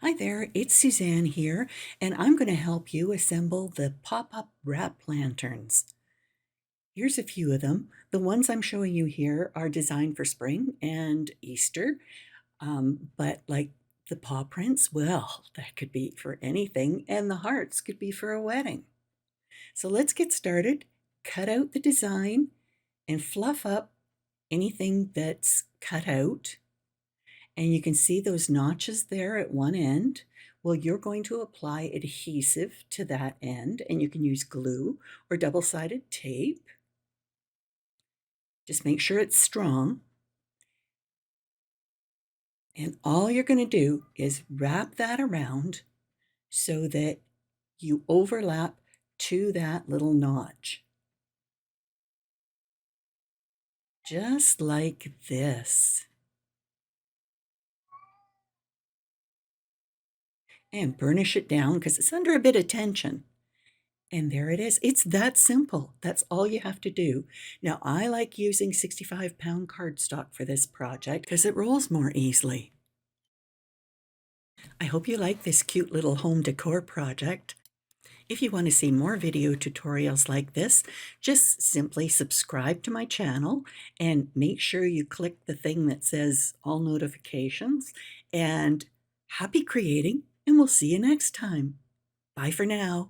Hi there, it's Suzanne here, and I'm going to help you assemble the pop-up wrap lanterns. Here's a few of them. The ones I'm showing you here are designed for spring and Easter, but like the paw prints, well, that could be for anything, and the hearts could be for a wedding. So let's get started. Cut out the design and fluff up anything that's cut out. And you can see those notches there at one end. Well, you're going to apply adhesive to that end, and you can use glue or double-sided tape. Just make sure it's strong. And all you're going to do is wrap that around so that you overlap to that little notch. Just like this. And burnish it down because it's under a bit of tension. And there it is. It's that simple. That's all you have to do. Now, I like using 65-pound cardstock for this project because it rolls more easily. I hope you like this cute little home decor project. If you want to see more video tutorials like this, just simply subscribe to my channel and make sure you click the thing that says all notifications. And happy creating, and we'll see you next time. Bye for now.